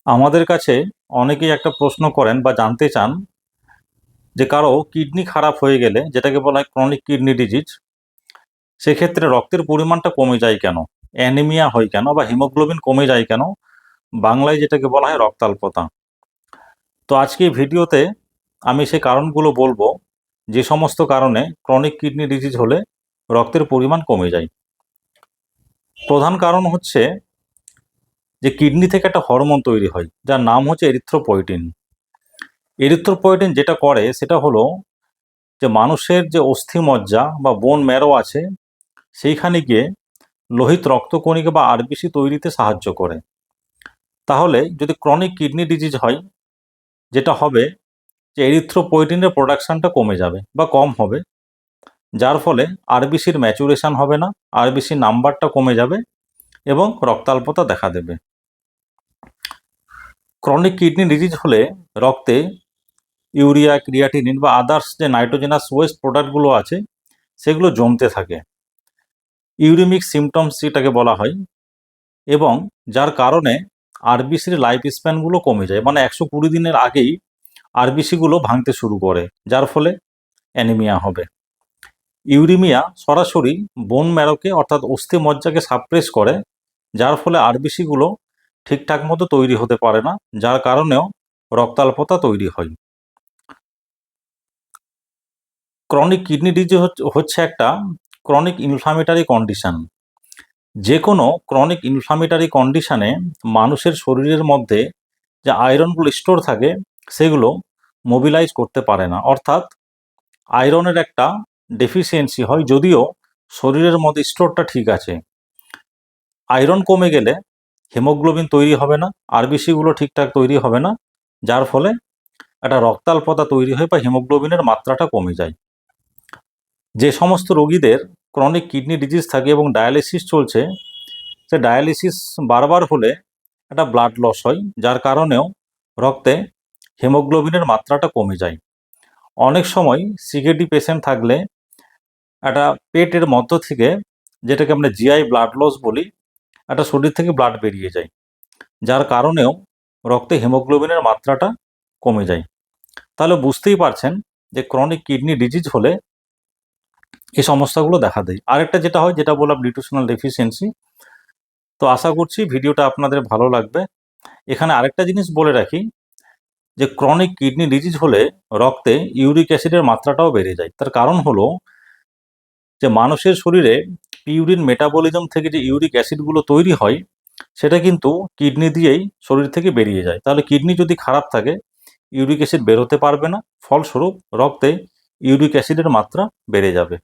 আমাদের কাছে অনেকেই একটা প্রশ্ন করেন বা জানতে চান যে কারো কিডনি খারাপ হয়ে গেলে, যেটাকে বলা হয় ক্রনিক কিডনি ডিজিজ, সেক্ষেত্রে রক্তের পরিমাণটা কমে যায় কেন, অ্যানিমিয়া হয় কেন, বা হিমোগ্লোবিন কমে যায় কেন, বাংলায় যেটাকে বলা হয় রক্তাল্পতা। তো আজকে এই ভিডিওতে আমি সেই কারণগুলো বলবো, যে সমস্ত কারণে ক্রনিক কিডনি ডিজিজ হলে রক্তের পরিমাণ কমে যায়। প্রধান কারণ হচ্ছে যে কিডনি থেকে একটা হরমোন তৈরি হয়, যার নাম হচ্ছে এরিথ্রোপয়েটিন। এরিথ্রোপয়েটিন যেটা করে সেটা হলো যে মানুষের যে অস্থিমজ্জা বা বোন ম্যারো আছে, সেইখানে গিয়ে লোহিত রক্তকণিকা বা আরবিসি তৈরিতে সাহায্য করে। তাহলে যদি ক্রনিক কিডনি ডিজিজ হয়, যেটা হবে যে এরিথ্রোপয়েটিনের প্রোডাকশনটা কমে যাবে বা কম হবে, যার ফলে আরবিসির ম্যাচুরেশন হবে না, আরবিসির নাম্বারটা কমে যাবে এবং রক্তাল্পতা দেখা দেবে। ক্রনিক কিডনি ডিজিজ হলে রক্তে ইউরিয়া, ক্রিয়াটিনিন বা আদার্স যে নাইট্রোজেনাস ওয়েস্ট প্রোডাক্টগুলো আছে সেগুলো জমতে থাকে, ইউরিমিক সিমটমস যেটাকে বলা হয়, এবং যার কারণে আরবিসির লাইফ স্প্যানগুলো কমে যায়, মানে 120 দিনের আগেই আরবিসিগুলো ভাঙতে শুরু করে, যার ফলে অ্যানিমিয়া হবে। ইউরিমিয়া সরাসরি বোন ম্যারোকে অর্থাৎ অস্থিমজ্জাকে সাপ্রেস করে, যার ফলে আরবিসিগুলো ঠিকঠাক মতো তৈরি হতে পারে না, যার কারণেও রক্তাল্পতা তৈরি হয়। ক্রনিক কিডনি ডিজিজ হচ্ছে একটা ক্রনিক ইনফ্লামেটারি কন্ডিশন। যে কোনো ক্রনিক ইনফ্লামেটারি কন্ডিশনে মানুষের শরীরের মধ্যে যে আয়রনগুলো স্টোর থাকে সেগুলো মোবিলাইজ করতে পারে না, অর্থাৎ আয়রনের একটা ডেফিসিয়েন্সি হয়। যদিও শরীরের মধ্যে স্টোরটা ঠিক আছে, আয়রন কমে গেলে হিমোগ্লোবিন তৈরি হবে না, আরবিসিগুলো ঠিকঠাক তৈরি হবে না, যার ফলে একটা রক্তাল্পতা তৈরি হয় বা হিমোগ্লোবিনের মাত্রাটা কমে যায়। যে সমস্ত রোগীদের ক্রনিক কিডনি ডিজিজ থাকে এবং ডায়ালিসিস চলছে, সে ডায়ালিসিস বারবার হলে একটা ব্লাড লস হয়, যার কারণেও রক্তে হিমোগ্লোবিনের মাত্রাটা কমে যায়। অনেক সময় সিকেডি পেশেন্ট থাকলে একটা পেটের মধ্য থেকে, যেটাকে আমরা জিআই ব্লাড লস বলি, একটা শরীর থেকে ব্লাড বেরিয়ে যায়, যার কারণেও রক্তে হিমোগ্লোবিনের মাত্রাটা কমে যায়। তাহলে বুঝতেই পারছেন যে ক্রনিক কিডনি ডিজিজ হলে এই সমস্যাগুলো দেখা দেয়। আরেকটা যেটা হয়, যেটা বললাম নিউট্রিশনাল ডেফিসিয়েন্সি। তো আশা করছি ভিডিওটা আপনাদের ভালো লাগবে। এখানে আরেকটা জিনিস বলে রাখি, যে ক্রনিক কিডনি ডিজিজ হলে রক্তে ইউরিক অ্যাসিডের মাত্রাটাও বেড়ে যায়। তার কারণ হলো যে মানুষের শরীরে পিউরিন মেটাবলিজম থেকে যে ইউরিক অ্যাসিডগুলো তৈরি হয়, সেটা কিন্তু কিডনি দিয়েই শরীর থেকে বেরিয়ে যায়। তাহলে কিডনি যদি খারাপ থাকে, ইউরিক অ্যাসিড বেরোতে পারবে না, ফলস্বরূপ রক্তে ইউরিক অ্যাসিডের মাত্রা বেড়ে যাবে।